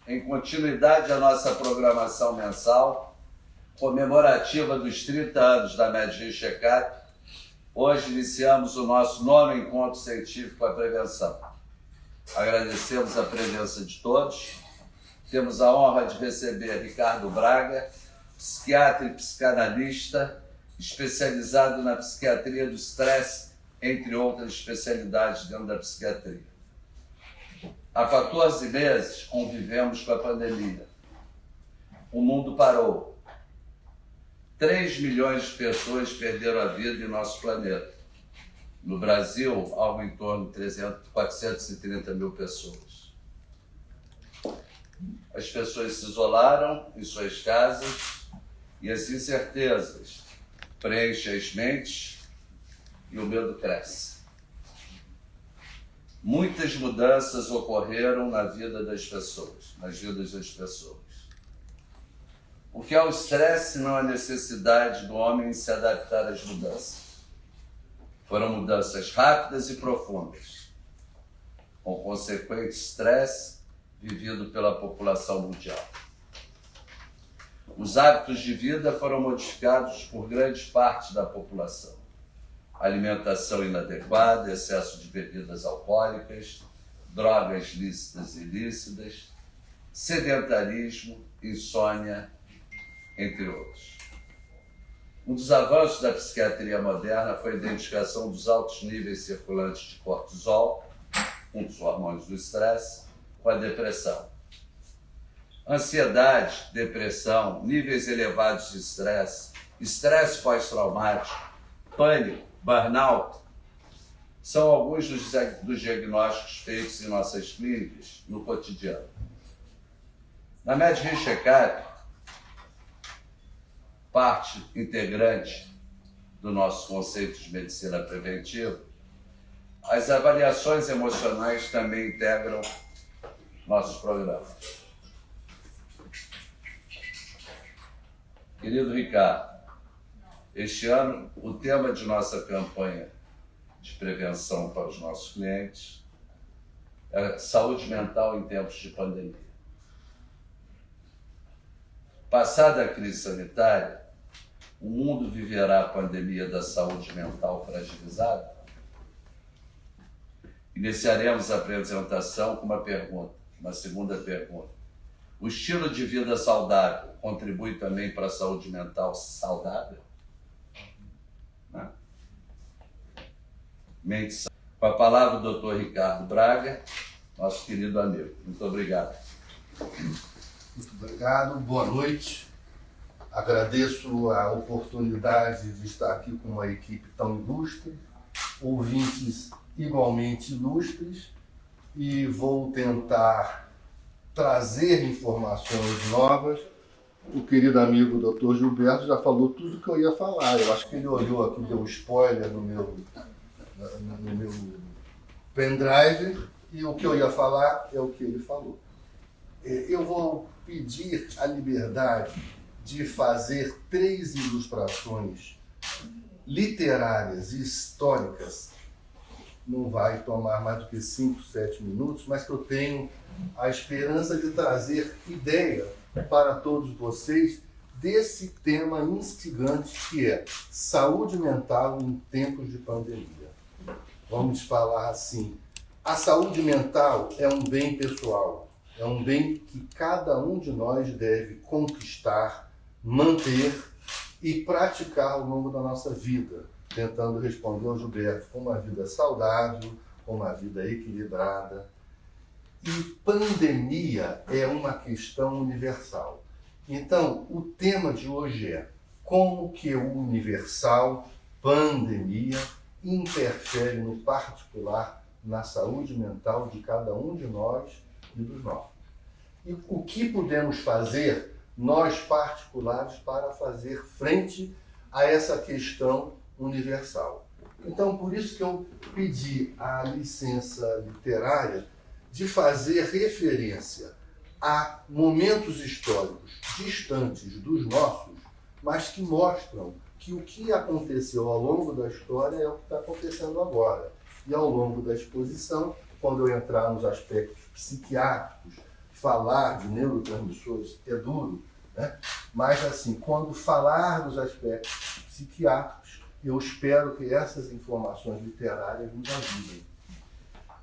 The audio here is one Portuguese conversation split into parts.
em continuidade à nossa programação mensal, comemorativa dos 30 anos da Médici Checkup, hoje iniciamos o nosso 9º encontro científico à prevenção. Agradecemos a presença de todos. Temos a honra de receber Ricardo Braga, psiquiatra e psicanalista, especializado na psiquiatria do estresse, entre outras especialidades dentro da psiquiatria. Há 14 meses convivemos com a pandemia. O mundo parou. 3 milhões de pessoas perderam a vida em nosso planeta. No Brasil, algo em torno de 430 mil pessoas. As pessoas se isolaram em suas casas e as incertezas preenchem as mentes e o medo cresce. Muitas mudanças ocorreram na vida das pessoas, nas vidas das pessoas. O que é o estresse não a necessidade do homem em se adaptar às mudanças. Foram mudanças rápidas e profundas, com consequente estresse vivido pela população mundial. Os hábitos de vida foram modificados por grande parte da população. Alimentação inadequada, excesso de bebidas alcoólicas, drogas lícitas e ilícitas, sedentarismo, insônia, entre outros. Um dos avanços da psiquiatria moderna foi a identificação dos altos níveis circulantes de cortisol, um dos hormônios do estresse, com a depressão. Ansiedade, depressão, níveis elevados de estresse, estresse pós-traumático, pânico, burnout, são alguns dos diagnósticos feitos em nossas clínicas no cotidiano. Na Médici Checkup, parte integrante do nosso conceito de medicina preventiva, as avaliações emocionais também integram nossos programas. Querido Ricardo, este ano o tema de nossa campanha de prevenção para os nossos clientes é saúde mental em tempos de pandemia. Passada a crise sanitária, o mundo viverá a pandemia da saúde mental fragilizada? Iniciaremos a apresentação com uma segunda pergunta. O estilo de vida saudável contribui também para a saúde mental saudável? Mente. Com a palavra o Dr. Ricardo Braga, nosso querido amigo. Muito obrigado. Muito obrigado, boa noite. Agradeço a oportunidade de estar aqui com uma equipe tão ilustre, ouvintes igualmente ilustres, e vou tentar trazer informações novas. O querido amigo Dr. Gilberto já falou tudo que eu ia falar. Eu acho que ele olhou aqui, deu spoiler no meu pendrive, e o que eu ia falar é o que ele falou. Eu vou pedir a liberdade de fazer 3 ilustrações literárias e históricas. Não vai tomar mais do que 5, 7 minutos, mas que eu tenho a esperança de trazer ideia para todos vocês desse tema instigante que é saúde mental em tempos de pandemia. Vamos falar assim, a saúde mental é um bem pessoal, é um bem que cada um de nós deve conquistar, manter e praticar ao longo da nossa vida, tentando responder ao Gilberto com uma vida saudável, com uma vida equilibrada. E pandemia é uma questão universal. Então, o tema de hoje é como que o universal, pandemia, interfere no particular na saúde mental de cada um de nós e dos nossos. E o que podemos fazer, nós particulares, para fazer frente a essa questão universal. Então, por isso que eu pedi a licença literária de fazer referência a momentos históricos distantes dos nossos, mas que mostram que o que aconteceu ao longo da história é o que está acontecendo agora. E ao longo da exposição, quando eu entrar nos aspectos psiquiátricos, falar de neurotransmissores é duro, né? Mas, assim, quando falar dos aspectos psiquiátricos, eu espero que essas informações literárias nos ajudem.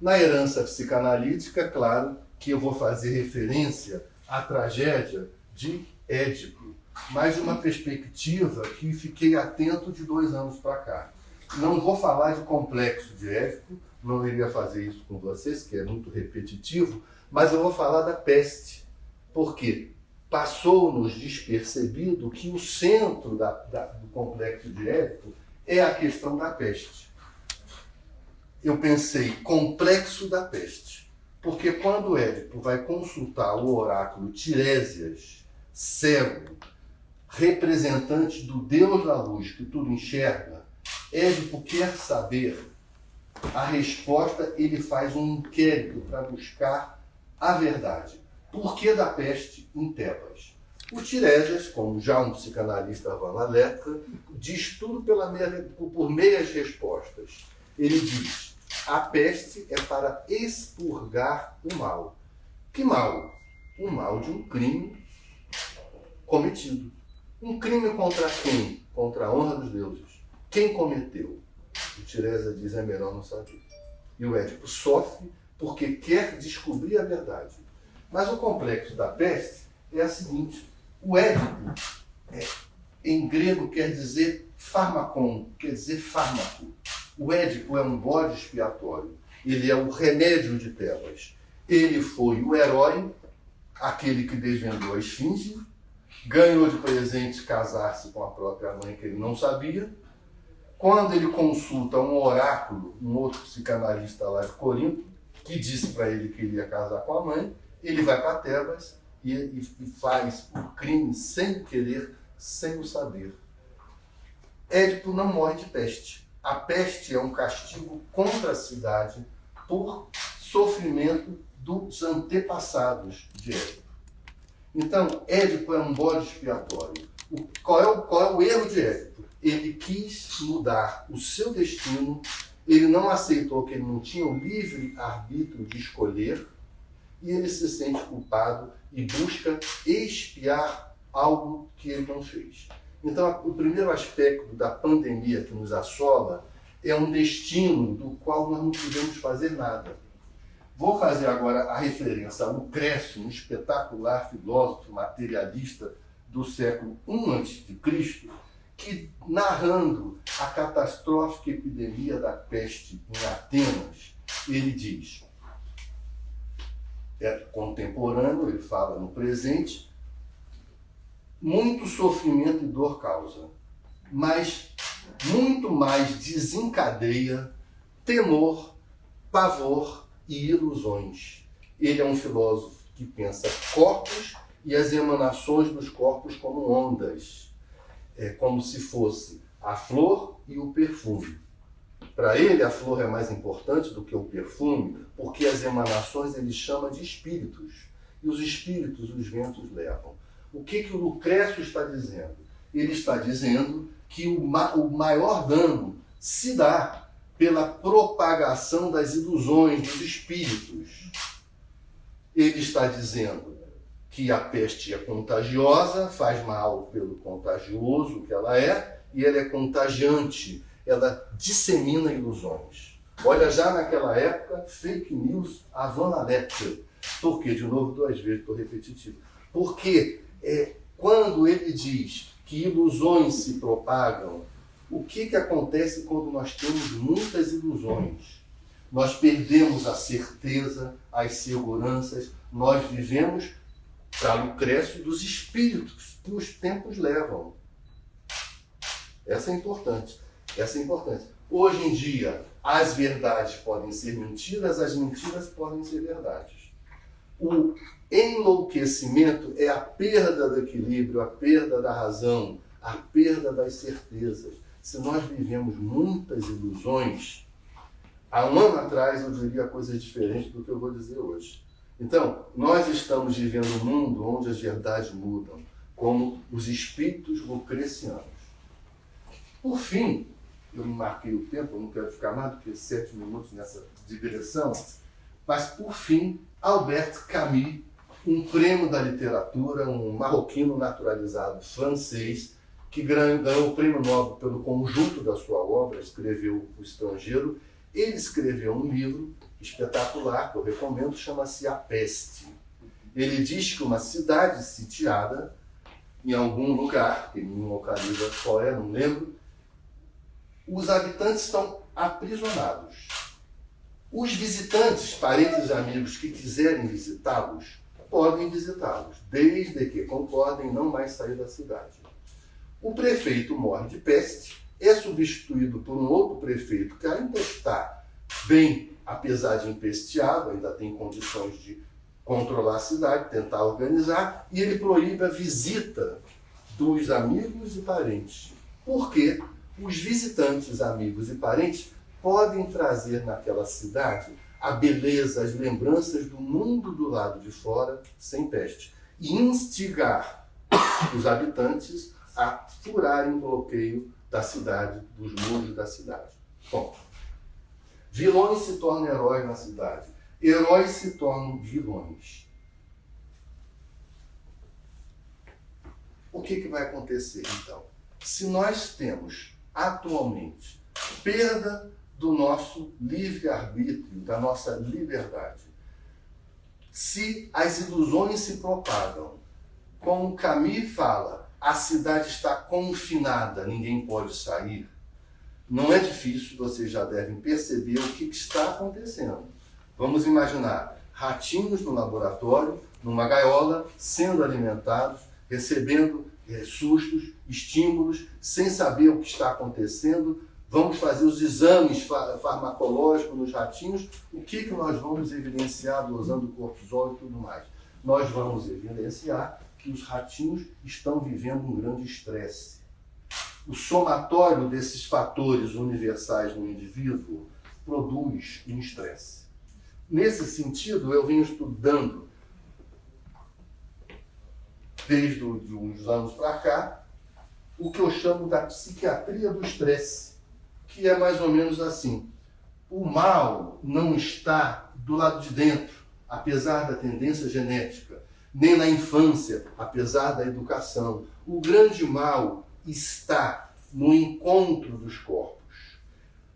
Na herança psicanalítica, claro que eu vou fazer referência à tragédia de Édipo, mas de uma perspectiva que fiquei atento de 2 anos para cá. Não vou falar de complexo de Édipo, não iria fazer isso com vocês, que é muito repetitivo, mas eu vou falar da peste. Por quê? Passou-nos despercebido que o centro do complexo de Édipo é a questão da peste. Eu pensei, complexo da peste, porque quando Édipo vai consultar o oráculo Tiresias, cego, representante do Deus da luz que tudo enxerga, Édipo quer saber a resposta, ele faz um inquérito para buscar a verdade. Por que da peste em Tebas? O Tiresias, como já um psicanalista vanaleca, diz tudo por meias respostas. Ele diz, a peste é para expurgar o mal. Que mal? O mal de um crime cometido. Um crime contra quem? Contra a honra dos deuses. Quem cometeu? O Tiresias diz, é melhor não saber. E o Édipo sofre porque quer descobrir a verdade. Mas o complexo da peste é a seguinte, o Édipo, em grego, quer dizer pharmakon, quer dizer fármaco. O Édipo é um bode expiatório, ele é o remédio de Tebas. Ele foi o herói, aquele que desvendou a esfinge, ganhou de presente casar-se com a própria mãe, que ele não sabia. Quando ele consulta um oráculo, um outro psicanalista lá de Corinto, que disse para ele que ele ia casar com a mãe, ele vai para Tebas e faz o crime sem querer, sem o saber. Édipo não morre de peste. A peste é um castigo contra a cidade por sofrimento dos antepassados de Édipo. Então, Édipo é um bode expiatório. Qual é o erro de Édipo? Ele quis mudar o seu destino, ele não aceitou que ele não tinha o livre arbítrio de escolher, e ele se sente culpado e busca expiar algo que ele não fez. Então, o primeiro aspecto da pandemia que nos assola é um destino do qual nós não podemos fazer nada. Vou fazer agora a referência a Lucrécio, um espetacular filósofo materialista do século I a.C., que, narrando a catastrófica epidemia da peste em Atenas, ele diz, é contemporâneo, ele fala no presente, muito sofrimento e dor causa, mas muito mais desencadeia temor, pavor e ilusões. Ele é um filósofo que pensa corpos e as emanações dos corpos como ondas. É como se fosse a flor e o perfume. Para ele, a flor é mais importante do que o perfume, porque as emanações ele chama de espíritos. E os espíritos, os ventos levam. O que o Lucrécio está dizendo? Ele está dizendo que o maior dano se dá pela propagação das ilusões dos espíritos. Ele está dizendo que a peste é contagiosa, faz mal pelo contagioso que ela é, e ela é contagiante, ela dissemina ilusões. Olha, já naquela época, fake news avant la lettre. Por quê? De novo, 2 vezes, estou repetitivo. Porque quando ele diz que ilusões se propagam, o que acontece quando nós temos muitas ilusões? Nós perdemos a certeza, as seguranças, nós vivemos, para Lucrécio, dos espíritos que os tempos levam. Essa é importante. Hoje em dia, as verdades podem ser mentiras, as mentiras podem ser verdades. O enlouquecimento é a perda do equilíbrio, a perda da razão, a perda das certezas. Se nós vivemos muitas ilusões, há um ano atrás eu diria coisas diferentes do que eu vou dizer hoje. Então, nós estamos vivendo um mundo onde as verdades mudam, como os espíritos lucrecianos. Por fim, eu não marquei o tempo, eu não quero ficar mais do que 7 minutos nessa digressão, mas por fim, Albert Camus um prêmio da literatura, um marroquino naturalizado francês, que ganhou o prêmio Nobel pelo conjunto da sua obra, escreveu O Estrangeiro. Ele escreveu um livro espetacular, que eu recomendo, chama-se A Peste. Ele diz que uma cidade sitiada, em algum lugar, que não localiza qual é, não lembro, os habitantes estão aprisionados. Os visitantes, parentes e amigos que quiserem visitá-los, podem visitá-los, desde que concordem em não mais sair da cidade. O prefeito morre de peste, é substituído por um outro prefeito que ainda está bem, apesar de empesteado, ainda tem condições de controlar a cidade, tentar organizar, e ele proíbe a visita dos amigos e parentes. Porque os visitantes, amigos e parentes podem trazer naquela cidade a beleza, as lembranças do mundo do lado de fora, sem peste, e instigar os habitantes a furarem o bloqueio da cidade, dos muros da cidade. Bom, vilões se tornam heróis na cidade. Heróis se tornam vilões. O que vai acontecer, então? Se nós temos, atualmente, perda do nosso livre-arbítrio, da nossa liberdade, se as ilusões se propagam, como Camus fala, a cidade está confinada, ninguém pode sair, não é difícil, vocês já devem perceber o que está acontecendo. Vamos imaginar ratinhos no laboratório, numa gaiola, sendo alimentados, recebendo sustos, estímulos, sem saber o que está acontecendo. Vamos fazer os exames farmacológicos nos ratinhos. O que nós vamos evidenciar dosando cortisol e tudo mais? Nós vamos evidenciar que os ratinhos estão vivendo um grande estresse. O somatório desses fatores universais no indivíduo produz um estresse. Nesse sentido, eu venho estudando, desde uns anos para cá, o que eu chamo da psiquiatria do estresse, que é mais ou menos assim. O mal não está do lado de dentro, apesar da tendência genética, nem na infância, apesar da educação. O grande mal está no encontro dos corpos.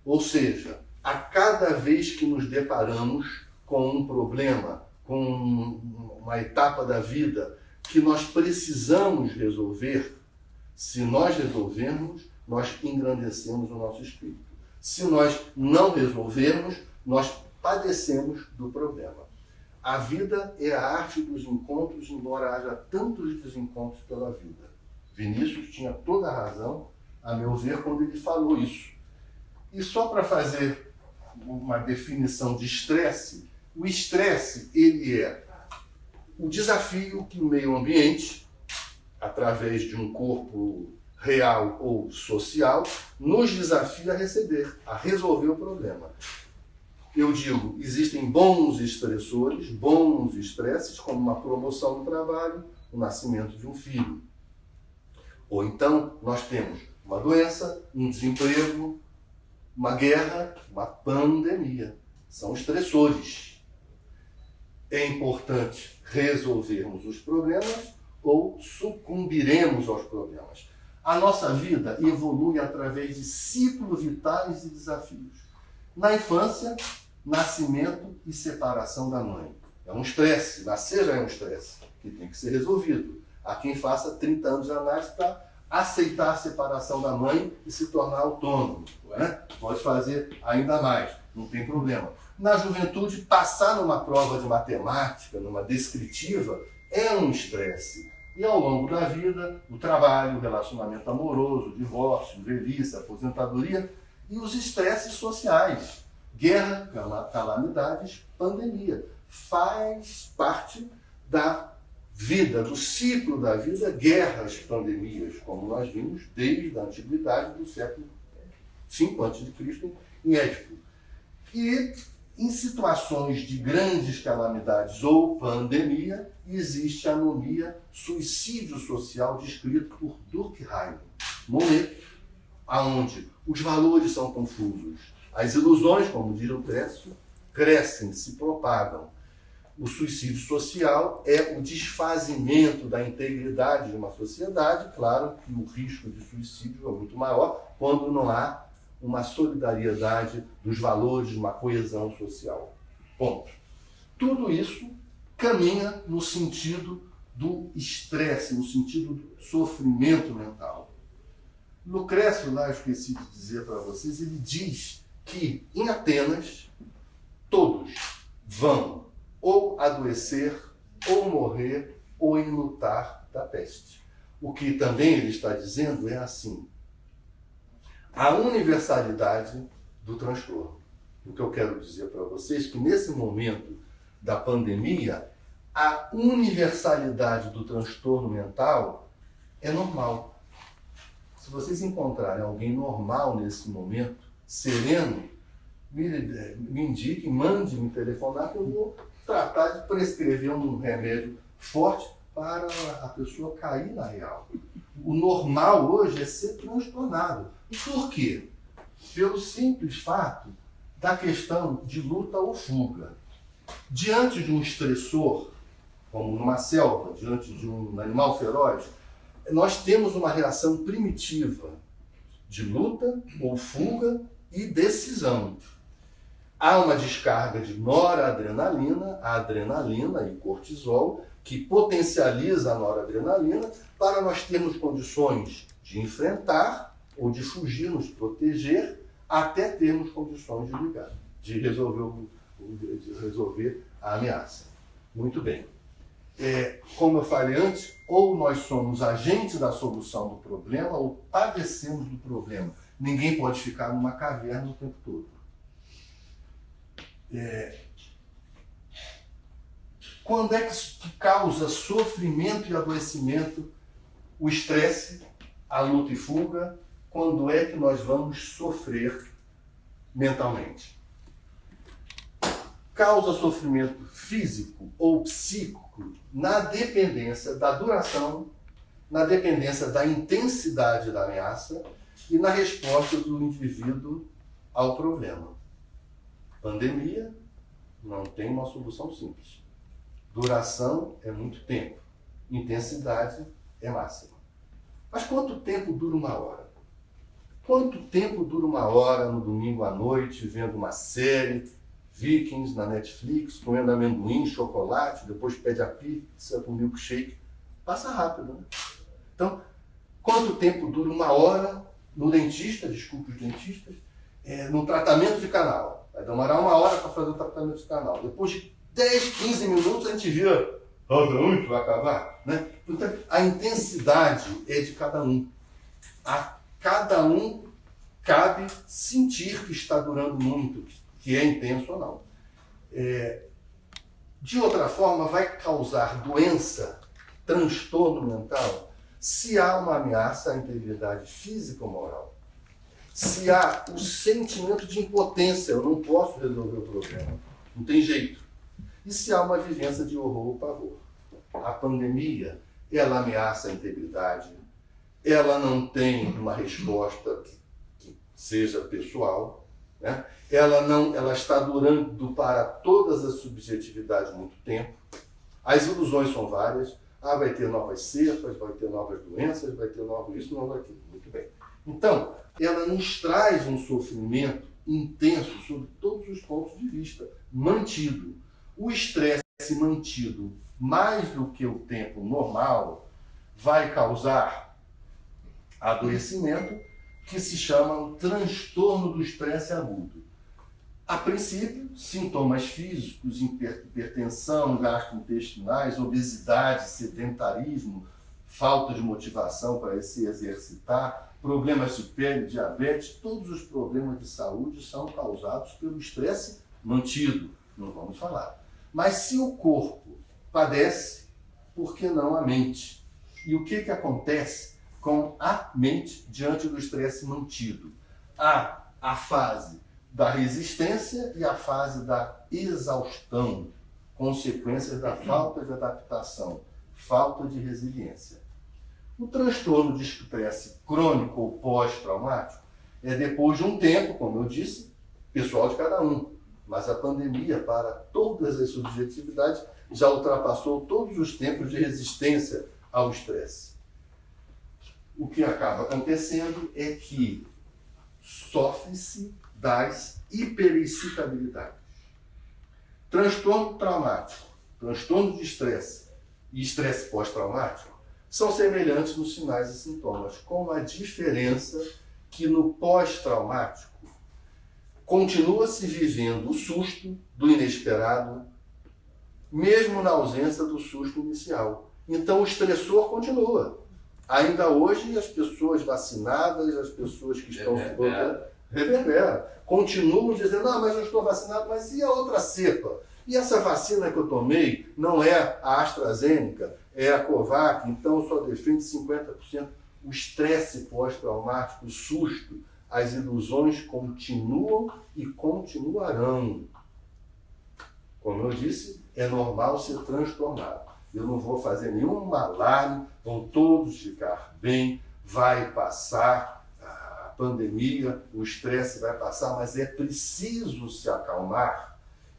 Ou seja, a cada vez que nos deparamos com um problema, com uma etapa da vida que nós precisamos resolver, se nós resolvermos, nós engrandecemos o nosso espírito. Se nós não resolvermos, nós padecemos do problema. A vida é a arte dos encontros, embora haja tantos desencontros pela vida. Vinícius tinha toda a razão, a meu ver, quando ele falou isso. E só para fazer uma definição de estresse, o estresse, ele é o desafio que o meio ambiente, através de um corpo real ou social, nos desafia a resolver o problema. Eu digo, existem bons estressores, bons estresses, como uma promoção no trabalho, o nascimento de um filho. Ou então, nós temos uma doença, um desemprego, uma guerra, uma pandemia. São estressores. É importante resolvermos os problemas ou sucumbiremos aos problemas. A nossa vida evolui através de ciclos vitais e desafios. Na infância, nascimento e separação da mãe. É um estresse, nascer já é um estresse, que tem que ser resolvido. Há quem faça 30 anos de análise para aceitar a separação da mãe e se tornar autônomo. Né? Pode fazer ainda mais, não tem problema. Na juventude, passar numa prova de matemática, numa descritiva, é um estresse. E ao longo da vida, o trabalho, o relacionamento amoroso, o divórcio, velhice, aposentadoria e os estresses sociais. Guerra, calamidades, pandemia. Faz parte da vida, do ciclo da vida, guerras, pandemias, como nós vimos desde a antiguidade do século V a.C. em Édipo. E em situações de grandes calamidades ou pandemia, existe a anomia, suicídio social descrito por Durkheim, momento onde os valores são confusos. As ilusões, como diz o Trécio, crescem, se propagam. O suicídio social é o desfazimento da integridade de uma sociedade. Claro que o risco de suicídio é muito maior quando não há uma solidariedade dos valores de uma coesão social. Ponto. Tudo isso caminha no sentido do estresse, no sentido do sofrimento mental. Lucrécio, lá eu esqueci de dizer para vocês, ele diz que em Atenas todos vão ou adoecer, ou morrer, ou enlutar da peste. O que também ele está dizendo é assim: a universalidade do transtorno. O que eu quero dizer para vocês é que nesse momento da pandemia, a universalidade do transtorno mental é normal. Se vocês encontrarem alguém normal nesse momento, sereno, me indique, mande me telefonar que eu vou tratar de prescrever um remédio forte para a pessoa cair na real. O normal hoje é ser transtornado. E por quê? Pelo simples fato da questão de luta ou fuga. Diante de um estressor, como numa selva, diante de um animal feroz, nós temos uma reação primitiva de luta ou fuga e decisão. Há uma descarga de noradrenalina, adrenalina e cortisol, que potencializa a noradrenalina para nós termos condições de enfrentar ou de fugir, nos proteger, até termos condições de ligar, de resolver a ameaça. Muito bem. Como eu falei antes, ou nós somos agentes da solução do problema ou padecemos do problema. Ninguém pode ficar numa caverna o tempo todo. Quando é que causa sofrimento e adoecimento o estresse, a luta e fuga? Quando é que nós vamos sofrer mentalmente? Causa sofrimento físico ou psíquico na dependência da duração, na dependência da intensidade da ameaça e na resposta do indivíduo ao problema. Pandemia não tem uma solução simples. Duração é muito tempo. Intensidade é máxima. Mas quanto tempo dura uma hora? Quanto tempo dura uma hora no domingo à noite, vendo uma série, Vikings na Netflix, comendo amendoim, chocolate, depois pede a pizza com milkshake? Passa rápido, né? Então, quanto tempo dura uma hora no dentista, desculpe os dentistas, no tratamento de canal? Vai demorar uma hora para fazer o tratamento de canal. Depois de 10, 15 minutos a gente vira, muito vai acabar, né? Então, a intensidade é de cada um. A cada um cabe sentir que está durando muito, que é intenso ou não. De outra forma, vai causar doença, transtorno mental, se há uma ameaça à integridade física ou moral. Se há o sentimento de impotência, eu não posso resolver o problema, não tem jeito. E se há uma vivência de horror ou pavor. A pandemia, ela ameaça a integridade, ela não tem uma resposta que seja pessoal, né? Ela está durando para todas as subjetividades muito tempo. As ilusões são várias. Vai ter novas cepas, vai ter novas doenças, vai ter novo isso, novo aquilo. Muito bem. Então, ela nos traz um sofrimento intenso sob todos os pontos de vista, mantido. O estresse mantido mais do que o tempo normal vai causar adoecimento que se chama o transtorno do estresse agudo. A princípio, sintomas físicos, hipertensão, gastrointestinais, obesidade, sedentarismo, falta de motivação para se exercitar, problemas de pele, diabetes, todos os problemas de saúde são causados pelo estresse mantido, não vamos falar. Mas se o corpo padece, por que não a mente? E o que acontece com a mente diante do estresse mantido? Há a fase da resistência e a fase da exaustão, consequências da falta de adaptação, falta de resiliência. O transtorno de estresse crônico ou pós-traumático é depois de um tempo, como eu disse, pessoal de cada um. mas a pandemia, para todas as subjetividades, já ultrapassou todos os tempos de resistência ao estresse. O que acaba acontecendo é que sofre-se das hiperexcitabilidades. Transtorno traumático, transtorno de estresse e estresse pós-traumático são semelhantes nos sinais e sintomas, com a diferença que no pós-traumático continua-se vivendo o susto do inesperado, mesmo na ausência do susto inicial. Então o estressor continua. Ainda hoje as pessoas vacinadas, as pessoas que estão se reverbera, continuam dizendo, mas eu estou vacinado, mas e a outra cepa? E essa vacina que eu tomei não é a AstraZeneca, é a Covax, então só defende 50%. O estresse pós-traumático, o susto, as ilusões continuam e continuarão. Como eu disse, é normal ser transtornado. Eu não vou fazer nenhum alarme, vão todos ficar bem, vai passar a pandemia, o estresse vai passar, mas é preciso se acalmar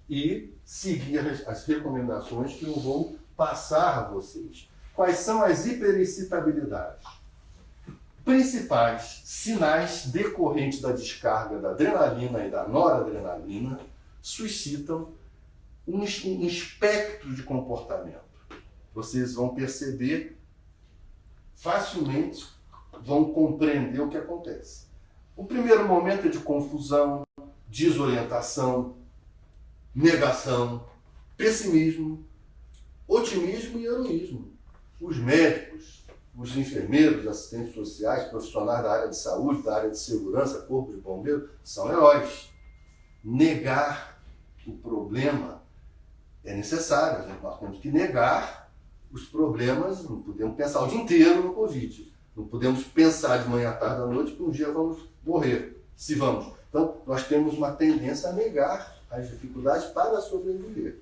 e seguir as recomendações que eu vou passar a vocês. Quais são as hiperexcitabilidades? Principais sinais decorrentes da descarga da adrenalina e da noradrenalina suscitam um espectro de comportamento. Vocês vão perceber facilmente, vão compreender o que acontece. O primeiro momento é de confusão, desorientação, negação, pessimismo, otimismo e heroísmo. Os médicos, os enfermeiros, assistentes sociais, profissionais da área de saúde, da área de segurança, corpo de bombeiros, são heróis. Negar o problema é necessário. Nós temos que negar os problemas, não podemos pensar o dia inteiro no Covid. Não podemos pensar de manhã, à tarde, à noite, que um dia vamos morrer, se vamos. Então, nós temos uma tendência a negar as dificuldades para sobreviver.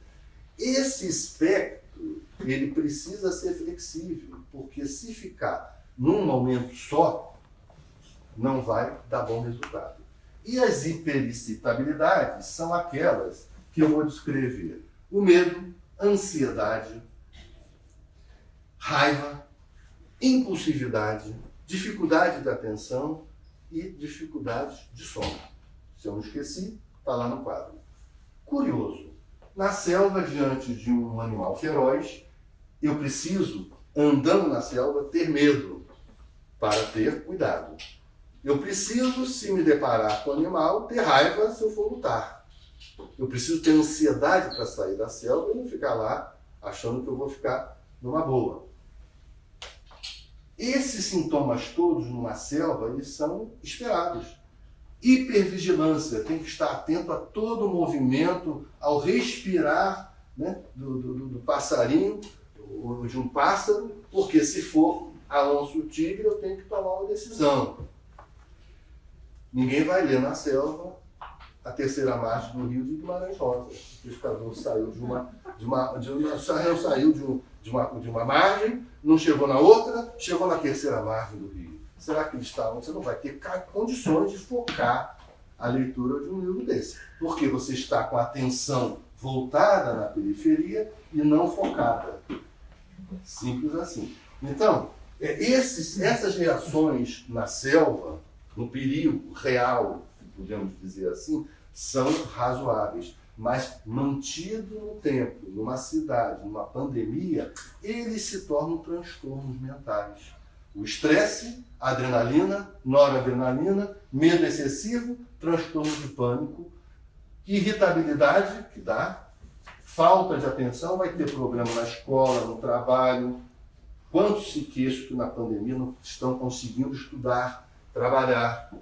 Esse espectro, ele precisa ser flexível, porque se ficar num momento só, não vai dar bom resultado. E as hiperexcitabilidades são aquelas que eu vou descrever. O medo, ansiedade, raiva, impulsividade, dificuldade de atenção e dificuldade de sono. Se eu não esqueci, está lá no quadro. Curioso, na selva, diante de um animal feroz, eu preciso, andando na selva, ter medo para ter cuidado. Eu preciso, se me deparar com o animal, ter raiva se eu for lutar. Eu preciso ter ansiedade para sair da selva e não ficar lá achando que eu vou ficar numa boa. Esses sintomas todos numa selva, eles são esperados. Hipervigilância, tem que estar atento a todo o movimento, ao respirar, né, do passarinho, ou de um pássaro, porque se for Alonso o tigre, eu tenho que tomar uma decisão. Ninguém vai ler na selva a terceira margem do rio de Guimarães Rosa. O pescador saiu de uma margem, não chegou na outra, chegou na terceira margem do rio. Será que ele está onde? Você não vai ter condições de focar a leitura de um livro desse. Porque você está com a atenção voltada na periferia e não focada. Simples assim. Então, essas reações na selva, no perigo real, podemos dizer assim, são razoáveis. Mas mantido no tempo, numa cidade, numa pandemia, eles se tornam transtornos mentais. O estresse, adrenalina, noradrenalina, medo excessivo, transtorno de pânico, irritabilidade, que dá, falta de atenção, vai ter problema na escola, no trabalho. Quantos se queixam que na pandemia não estão conseguindo estudar, trabalhar?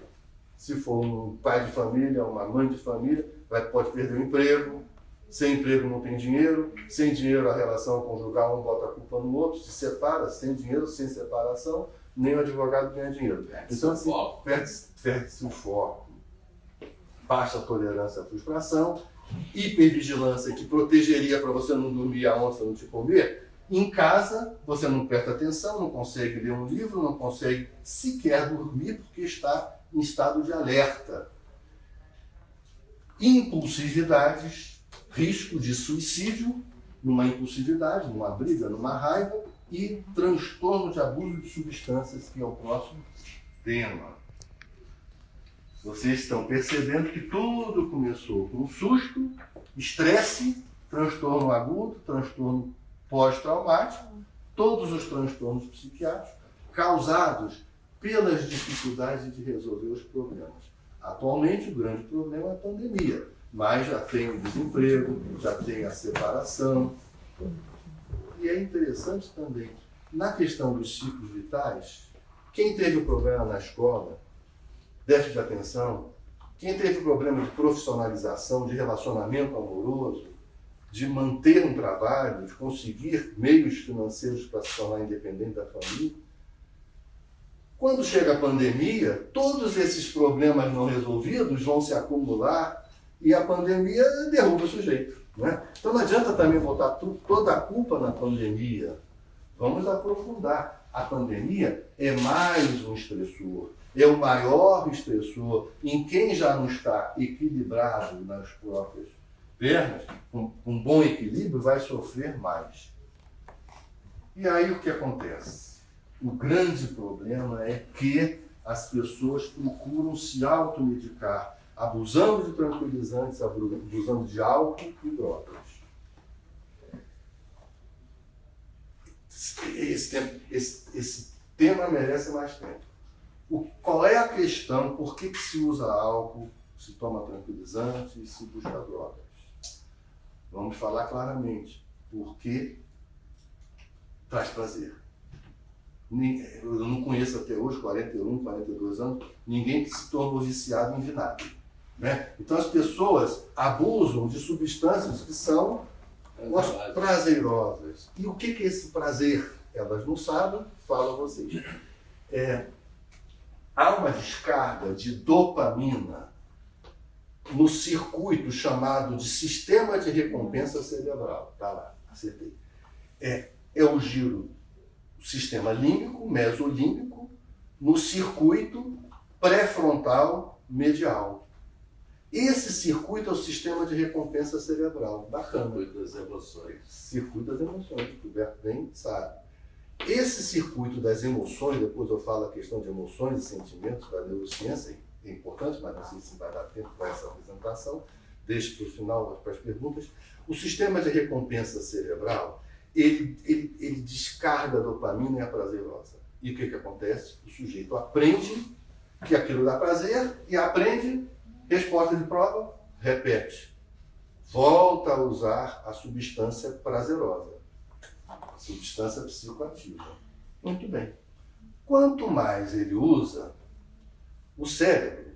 Se for um pai de família, uma mãe de família, pode perder o emprego. Sem emprego não tem dinheiro. Sem dinheiro a relação conjugal, um bota a culpa no outro, se separa. Sem dinheiro, sem separação, nem o advogado ganha dinheiro. Então, assim, perde-se o foco. Baixa tolerância à frustração, hipervigilância que protegeria para você não dormir, a onça não te comer. Em casa, você não presta atenção, não consegue ler um livro, não consegue sequer dormir porque está em estado de alerta. impulsividades, risco de suicídio, numa impulsividade, numa briga, numa raiva, e transtorno de abuso de substâncias, que é o próximo tema. Vocês estão percebendo que tudo começou com susto, estresse, transtorno agudo, transtorno pós-traumático, todos os transtornos psiquiátricos causados pelas dificuldades de resolver os problemas. Atualmente, o grande problema é a pandemia, mas já tem o desemprego, já tem a separação. E é interessante também, na questão dos ciclos vitais, quem teve o problema na escola, déficit de atenção, quem teve problema de profissionalização, de relacionamento amoroso, de manter um trabalho, de conseguir meios financeiros para se tornar independente da família, quando chega a pandemia, todos esses problemas não resolvidos vão se acumular e a pandemia derruba o sujeito. Né? Então não adianta também botar toda a culpa na pandemia. Vamos aprofundar. A pandemia é mais um estressor, é o maior estressor em quem já não está equilibrado nas próprias pernas, com um bom equilíbrio, vai sofrer mais. E aí o que acontece? O grande problema é que as pessoas procuram se automedicar, abusando de tranquilizantes, abusando de álcool e drogas. Esse tema merece mais tempo. Qual é a questão? Por que se usa álcool, se toma tranquilizante e se busca drogas? Vamos falar claramente. Porque traz prazer. Eu não conheço até hoje, 41, 42 anos, ninguém que se tornou viciado em vinagre. Né? Então as pessoas abusam de substâncias que são prazerosas. E o que é esse prazer? Elas não sabem, falo a vocês. Há uma descarga de dopamina no circuito chamado de sistema de recompensa cerebral. Tá lá, acertei. É o giro, o sistema límbico, mesolímbico, no circuito pré-frontal medial. Esse circuito é o sistema de recompensa cerebral. Bacana. Circuito das emoções. Circuito das emoções, o Gilberto bem sabe. Esse circuito das emoções, depois eu falo a questão de emoções e sentimentos da neurociência, é importante, mas não sei se vai dar tempo para essa apresentação, deixe para o final, para as perguntas. O sistema de recompensa cerebral, ele descarga a dopamina e a prazerosa. E o que acontece? O sujeito aprende que aquilo dá prazer e aprende, resposta de prova, repete. Volta a usar a substância prazerosa, a substância psicoativa. Muito bem. Quanto mais ele usa, o cérebro,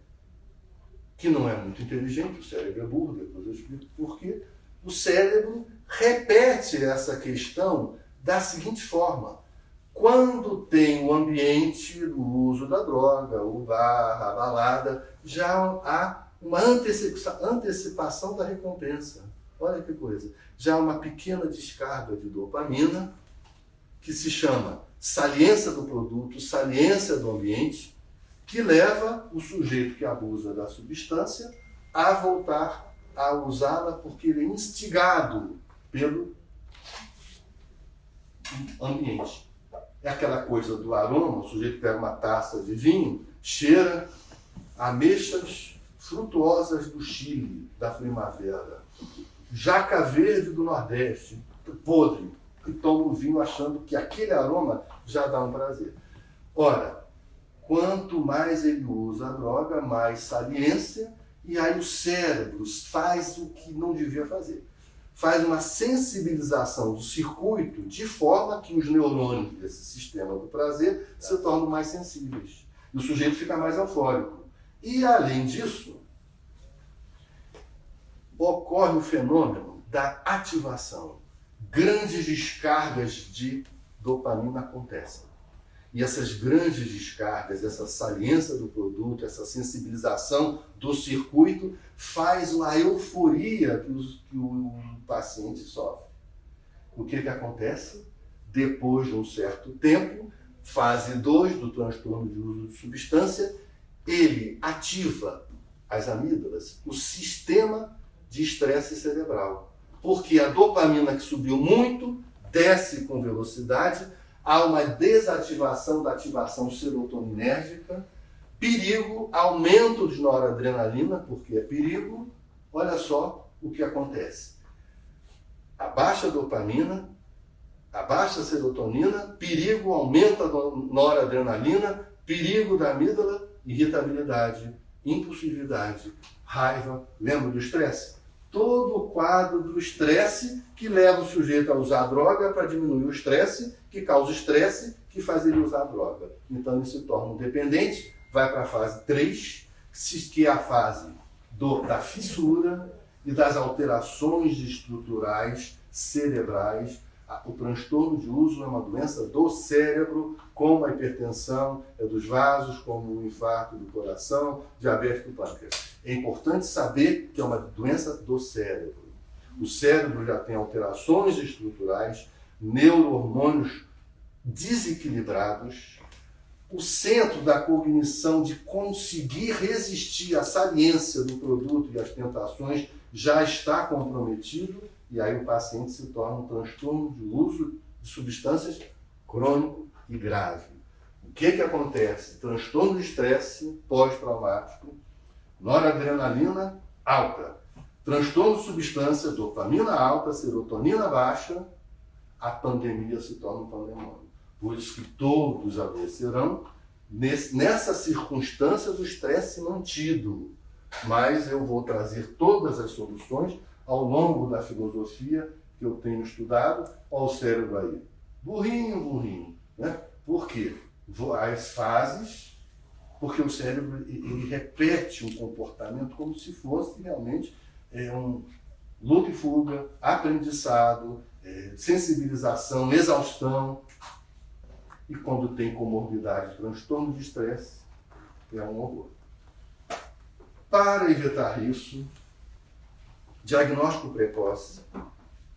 que não é muito inteligente, o cérebro é burro, depois eu explico por quê, o cérebro repete essa questão da seguinte forma: quando tem o ambiente do uso da droga, o bar, a balada, já há uma antecipação da recompensa. Olha que coisa. Já há uma pequena descarga de dopamina, que se chama saliência do produto, saliência do ambiente, que leva o sujeito que abusa da substância a voltar a usá-la porque ele é instigado pelo ambiente. É aquela coisa do aroma, o sujeito pega uma taça de vinho, cheira ameixas frutuosas do Chile, da primavera, jaca verde do Nordeste, podre, e toma o vinho achando que aquele aroma já dá um prazer. Ora, quanto mais ele usa a droga, mais saliência, e aí o cérebro faz o que não devia fazer. Faz uma sensibilização do circuito de forma que os neurônios desse sistema do prazer se tornam mais sensíveis. E o sujeito fica mais eufórico. E, além disso, ocorre o fenômeno da ativação. Grandes descargas de dopamina acontecem. E essas grandes descargas, essa saliência do produto, essa sensibilização do circuito, faz a euforia que o paciente sofre. O que acontece? Depois de um certo tempo, fase 2 do transtorno de uso de substância, ele ativa as amígdalas, o sistema de estresse cerebral. Porque a dopamina que subiu muito, desce com velocidade, há uma desativação da ativação serotoninérgica, perigo, aumento de noradrenalina, porque é perigo. Olha só o que acontece. A baixa dopamina, a baixa serotonina, perigo, aumenta a noradrenalina, perigo da amígdala, irritabilidade, impulsividade, raiva. Lembra do estresse? Todo o quadro do estresse que leva o sujeito a usar a droga para diminuir o estresse, que causa estresse, que faz ele usar a droga. Então ele se torna um dependente, vai para a fase 3, que é a fase da fissura e das alterações estruturais cerebrais. O transtorno de uso é uma doença do cérebro, como a hipertensão é dos vasos, como o infarto do coração, diabetes do pâncreas. É importante saber que é uma doença do cérebro. O cérebro já tem alterações estruturais, neurohormônios desequilibrados. O centro da cognição de conseguir resistir à saliência do produto e às tentações já está comprometido, e aí o paciente se torna um transtorno de uso de substâncias crônico e grave. O que acontece? Transtorno de estresse pós-traumático, noradrenalina alta, transtorno de substância, dopamina alta, serotonina baixa, a pandemia se torna um pandemônio. Por isso que todos adoecerão nessa circunstância do estresse mantido. Mas eu vou trazer todas as soluções ao longo da filosofia que eu tenho estudado. Olha o cérebro aí. Burrinho, né? Por quê? As fases, porque o cérebro ele repete um comportamento como se fosse realmente um luta e fuga, aprendizado, sensibilização, exaustão. E quando tem comorbidade, transtorno de estresse, é um horror. Para evitar isso, diagnóstico precoce,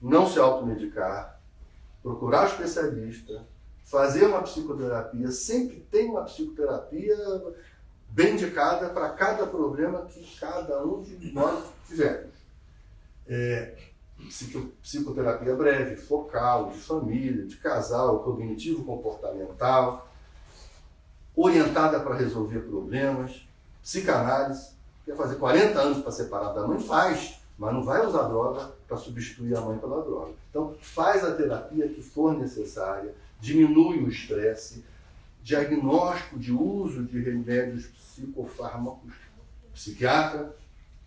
não se automedicar, procurar um especialista, fazer uma psicoterapia, sempre tem uma psicoterapia bem indicada para cada problema que cada um de nós tivermos. Psicoterapia breve, focal, de família, de casal, cognitivo-comportamental, orientada para resolver problemas, psicanálise. Quer fazer 40 anos para separar da mãe? Faz, mas não vai usar droga para substituir a mãe pela droga. Então, faz a terapia que for necessária, diminui o estresse, diagnóstico de uso de remédios psicofármacos, psiquiatra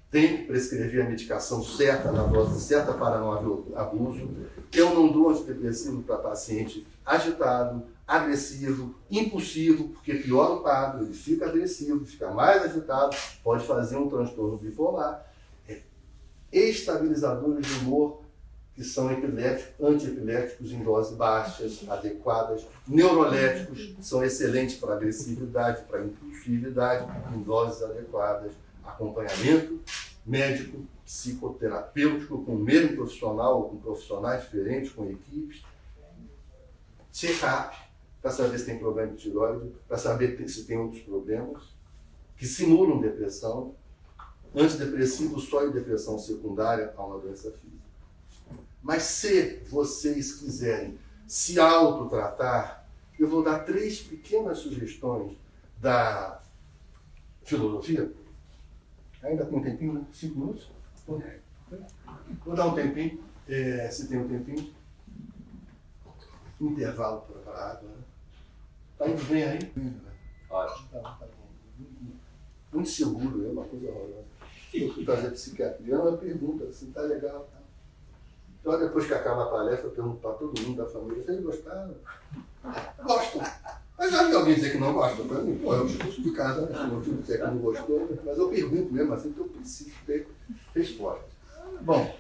tem que prescrever a medicação certa, na dose certa, para não haver abuso. Eu não dou antidepressivo para paciente agitado, agressivo, impulsivo, porque piora o quadro, ele fica agressivo, fica mais agitado, pode fazer um transtorno bipolar. Estabilizadores de humor, que são antiepiléticos em doses baixas, adequadas. Neuroléticos, são excelentes para agressividade, para impulsividade, em doses adequadas. Acompanhamento médico, psicoterapêutico, com o mesmo profissional ou com profissionais diferentes, com equipes. Check-up, para saber se tem problema de tireoide, para saber se tem outros problemas, que simulam depressão. Antidepressivo só em depressão secundária a uma doença física. Mas se vocês quiserem se autotratar, eu vou dar 3 pequenas sugestões da filosofia. Ainda tem um tempinho, né? 5 minutos? Vou dar um tempinho, se tem um tempinho. Intervalo para a água. Né? Tá indo bem aí? Ótimo. Tá bom. Muito seguro, é uma coisa horrorosa. Eu fui fazer psiquiatria, ela pergunta assim, tá legal, tá? Então depois que acaba a palestra, eu pergunto para todo mundo da família, vocês gostaram? Gostam. Mas já vi alguém dizer que não gosta para mim? Pô, é um discurso de casa, né? Se meu filho disser que não gostou, mas eu pergunto mesmo assim, que eu preciso ter resposta. Bom,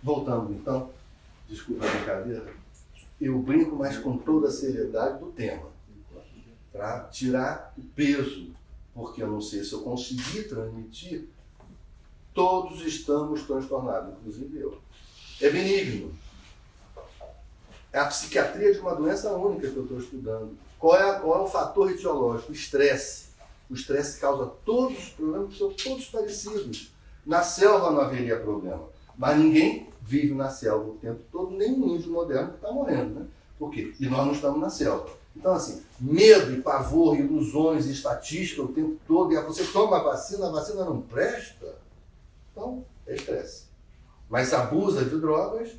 voltando então, desculpa a brincadeira, eu brinco, mas com toda a seriedade do tema, para tirar o peso, porque eu não sei se eu consegui transmitir, todos estamos transtornados, inclusive eu. É benigno. É a psiquiatria de uma doença única que eu estou estudando. Qual é o fator etiológico? Estresse. O estresse causa todos os problemas que são todos parecidos. Na selva não haveria problema. Mas ninguém vive na selva o tempo todo, nem um índio moderno que está morrendo, né? Por quê? E nós não estamos na selva. Então, assim, medo e pavor, ilusões e estatística o tempo todo, e você toma a vacina não presta. Então, é estresse. Mas se abusa de drogas,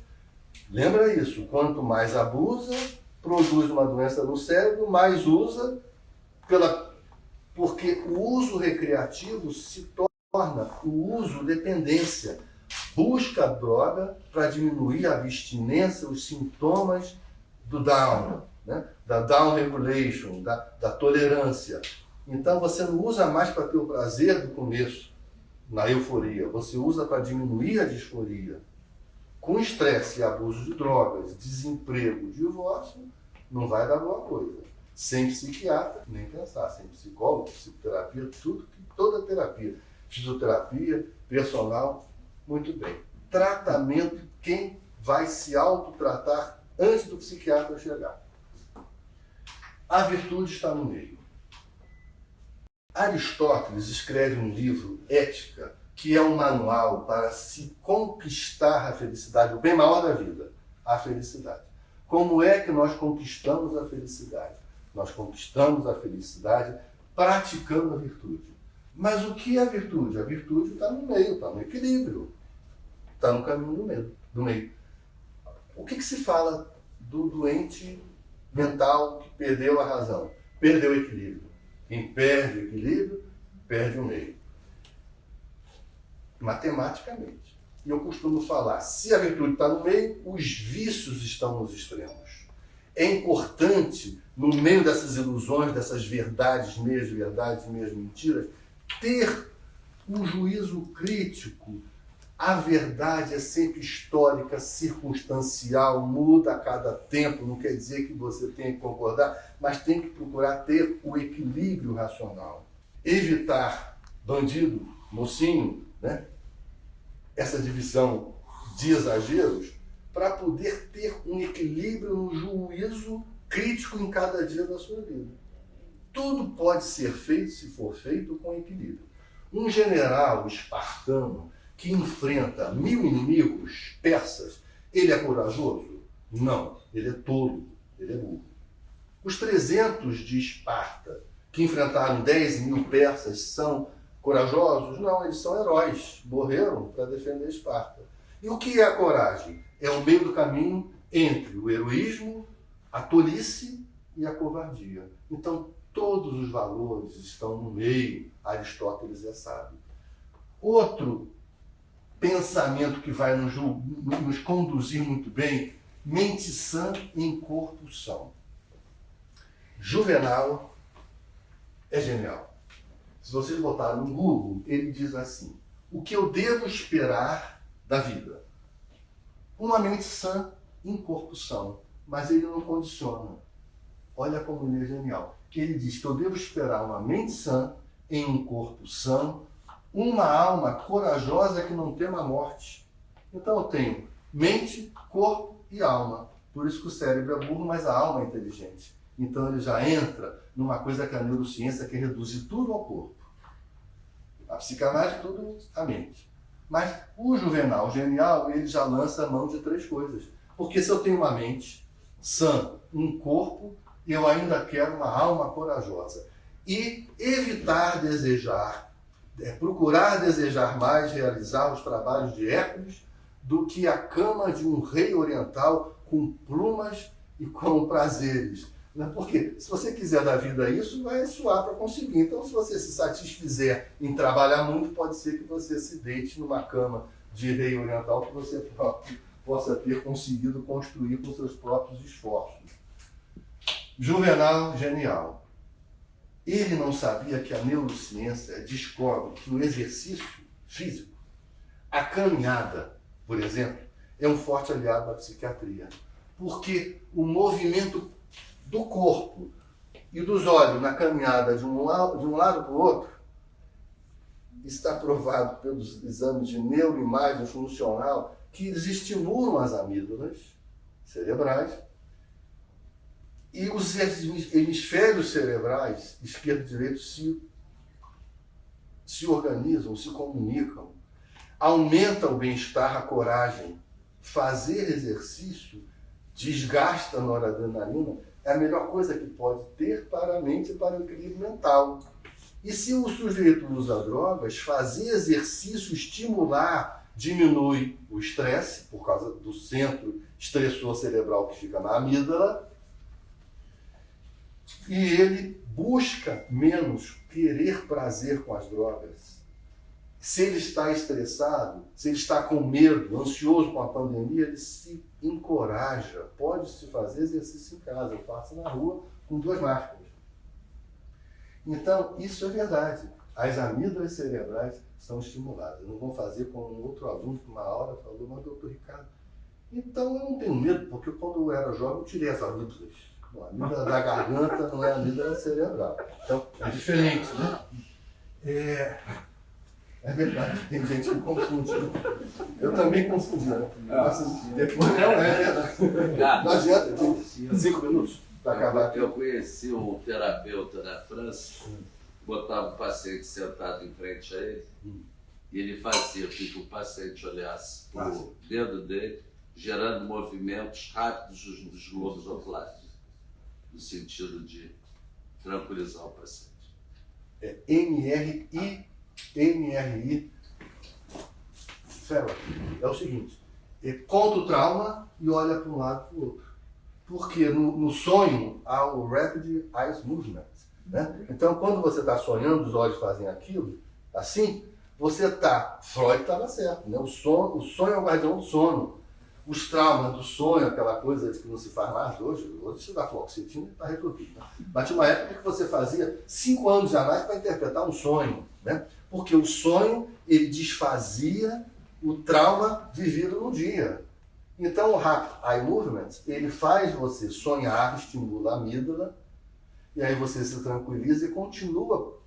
lembra isso, quanto mais abusa, produz uma doença no cérebro, mais usa, porque o uso recreativo se torna o uso dependência. Busca a droga para diminuir a abstinência, os sintomas do Down, né? Da Down Regulation, da tolerância. Então você não usa mais para ter o prazer do começo, na euforia, você usa para diminuir a disforia. Com estresse e abuso de drogas, desemprego, divórcio, não vai dar boa coisa. Sem psiquiatra, nem pensar. Sem psicólogo, psicoterapia, toda terapia. Fisioterapia, personal, muito bem. Tratamento, quem vai se autotratar antes do psiquiatra chegar. A virtude está no meio. Aristóteles escreve um livro, Ética, que é um manual para se conquistar a felicidade, o bem maior da vida, a felicidade. Como é que nós conquistamos a felicidade? Nós conquistamos a felicidade praticando a virtude. Mas o que é a virtude? A virtude está no meio, está no equilíbrio. Está no caminho do meio. O que se fala do doente mental que perdeu a razão? Perdeu o equilíbrio. Quem perde o equilíbrio, perde o meio. Matematicamente. E eu costumo falar, se a virtude está no meio, os vícios estão nos extremos. É importante, no meio dessas ilusões, dessas verdades, meias mentiras, ter um juízo crítico. A verdade é sempre histórica, circunstancial, muda a cada tempo, não quer dizer que você tenha que concordar, mas tem que procurar ter o equilíbrio racional. Evitar bandido, mocinho, né? Essa divisão de exageros, para poder ter um equilíbrio no juízo crítico em cada dia da sua vida. Tudo pode ser feito, se for feito, com equilíbrio. Um general espartano que enfrenta 1000 inimigos persas, ele é corajoso? Não, ele é tolo, ele é burro. Os 300 de Esparta, que enfrentaram 10.000 persas, são corajosos? Não, eles são heróis, morreram para defender Esparta. E o que é a coragem? É o meio do caminho entre o heroísmo, a tolice e a covardia. Então, todos os valores estão no meio. Aristóteles é sábio. Outro pensamento que vai nos conduzir muito bem, mente sã em corpo são. Juvenal é genial. Se vocês botarem no Google, ele diz assim, o que eu devo esperar da vida? Uma mente sã em corpo são, mas ele não condiciona. Olha como ele é genial. Ele diz que eu devo esperar uma mente sã em um corpo são, uma alma corajosa que não tema a morte. Então eu tenho mente, corpo e alma. Por isso que o cérebro é burro, mas a alma é inteligente. Então ele já entra numa coisa que a neurociência quer reduzir tudo ao corpo. A psicanálise, tudo à mente. Mas o Juvenal genial, ele já lança a mão de 3 coisas. Porque se eu tenho uma mente sã, um corpo, eu ainda quero uma alma corajosa. E evitar desejar, procurar desejar mais realizar os trabalhos de Hércules do que a cama de um rei oriental com plumas e com prazeres. Porque se você quiser da vida isso, vai suar para conseguir. Então, se você se satisfizer em trabalhar muito, pode ser que você se deite numa cama de rei oriental que você próprio possa ter conseguido construir com seus próprios esforços. Juvenal, genial. Ele não sabia que a neurociência descobre que o exercício físico, a caminhada, por exemplo, é um forte aliado da psiquiatria. Porque o movimento do corpo e dos olhos na caminhada de um lado para o outro, está provado pelos exames de neuroimagem funcional que eles estimulam as amígdalas cerebrais e os hemisférios cerebrais, esquerdo e direito, se se organizam, se comunicam, aumenta o bem-estar, a coragem. Fazer exercício desgasta a noradrenalina, é a melhor coisa que pode ter para a mente e para o equilíbrio mental. E se o sujeito usa drogas, fazer exercício, estimular, diminui o estresse, por causa do centro estressor cerebral que fica na amígdala, e ele busca menos querer prazer com as drogas. Se ele está estressado, se ele está com medo, ansioso com a pandemia, ele se encoraja. Pode-se fazer exercício em casa, eu faço na rua com 2 máscaras. Então, isso é verdade. As amígdalas cerebrais são estimuladas. Eu não vou fazer como um outro aluno que uma hora falou, mas doutor Ricardo, então eu não tenho medo, porque quando eu era jovem eu tirei as amígdalas. A amígdala da garganta não é a amígdala cerebral. Então, é diferente, né? É verdade, tem gente que confunde. Eu também confundi, né? Depois não é verdade. Não adianta, tem 5 minutos para acabar. Eu conheci um terapeuta da França, botava o paciente sentado em frente a ele, e ele fazia com que o paciente olhasse para o dedo dele, gerando movimentos rápidos dos globos oculares, no sentido de tranquilizar o paciente. É MRI. Fera, é o seguinte, conta o trauma e olha para um lado e para o outro. Porque no sonho há o Rapid Eye Movement. Né? Então, quando você está sonhando, os olhos fazem aquilo, assim, você está... Freud estava certo, né? O sonho é o guardião do sono. Os traumas do sonho, aquela coisa que não se faz mais hoje se dá fluoxetina, está resolvido. Né? Mas tinha uma época que você fazia 5 anos jamais para interpretar um sonho. Né? Porque o sonho, ele desfazia o trauma vivido no dia. Então, o Rapid Eye Movement, ele faz você sonhar, estimula a amígdala, e aí você se tranquiliza e continua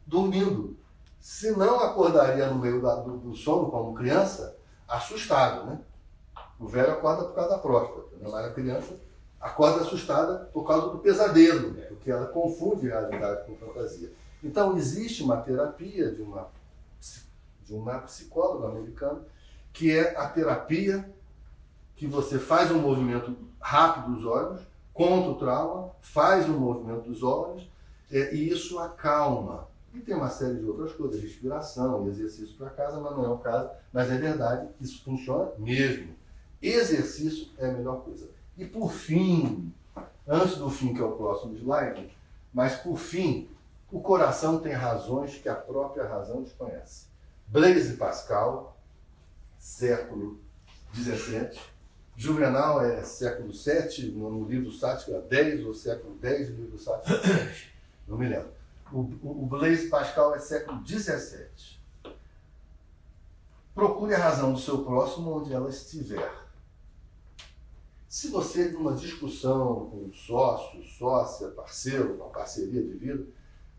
dormindo. Se não acordaria no meio do sono, como criança, assustado, né? O velho acorda por causa da próstata, mas a criança acorda assustada por causa do pesadelo, porque ela confunde realidade com fantasia. Então, existe uma terapia de uma psicóloga americana, que é a terapia que você faz um movimento rápido dos olhos, conta o trauma, faz um movimento dos olhos, e isso acalma. E tem uma série de outras coisas, respiração, exercício para casa, mas não é o caso. Mas é verdade, isso funciona mesmo. Exercício é a melhor coisa. E por fim, antes do fim, que é o próximo slide, mas por fim, o coração tem razões que a própria razão desconhece. Blaise Pascal, século XVII. Juvenal é século VII, no livro Sática, 10, ou século X, no livro Sática, 7. Não me lembro. O Blaise Pascal é século XVII. Procure a razão do seu próximo onde ela estiver. Se você, numa discussão com um sócio, sócia, parceiro, uma parceria de vida,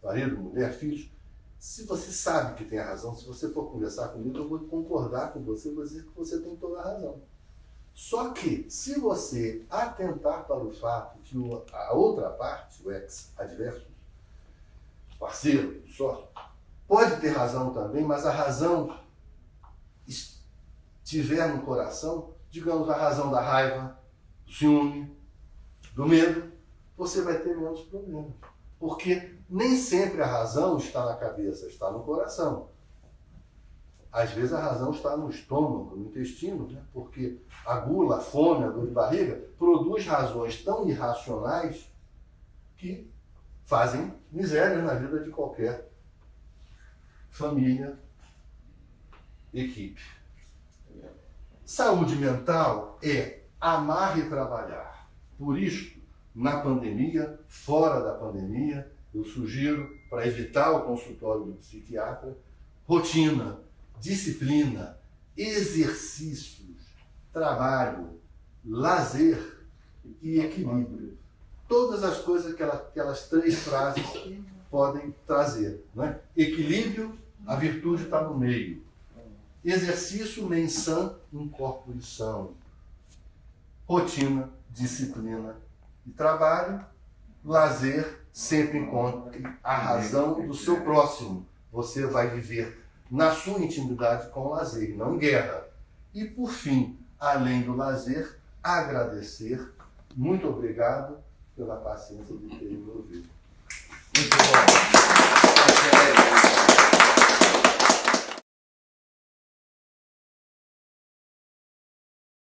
marido, mulher, filhos, se você sabe que tem a razão, se você for conversar comigo, eu vou concordar com você, vou dizer que você tem toda a razão. Só que, se você atentar para o fato que a outra parte, o ex-adverso, parceiro, sócio, pode ter razão também, mas a razão estiver no coração, digamos, a razão da raiva, do ciúme, do medo, você vai ter menos problemas. Porque nem sempre a razão está na cabeça, está no coração. Às vezes a razão está no estômago, no intestino, né? Porque a gula, a fome, a dor de barriga produz razões tão irracionais que fazem miséria na vida de qualquer família, equipe. Saúde mental é amar e trabalhar. Por isto, na pandemia, fora da pandemia, eu sugiro, para evitar o consultório do psiquiatra, rotina, disciplina, exercícios, trabalho, lazer e equilíbrio. Todas as coisas que aquelas 3 frases podem trazer. Não é? Equilíbrio, a virtude está no meio. Exercício, mensã, incorporição. Rotina, disciplina e trabalho. Lazer, sempre encontre a razão do seu próximo. você vai viver na sua intimidade com o lazer, não em guerra. E, por fim, além do lazer, agradecer. Muito obrigado pela paciência de terem me ouvido.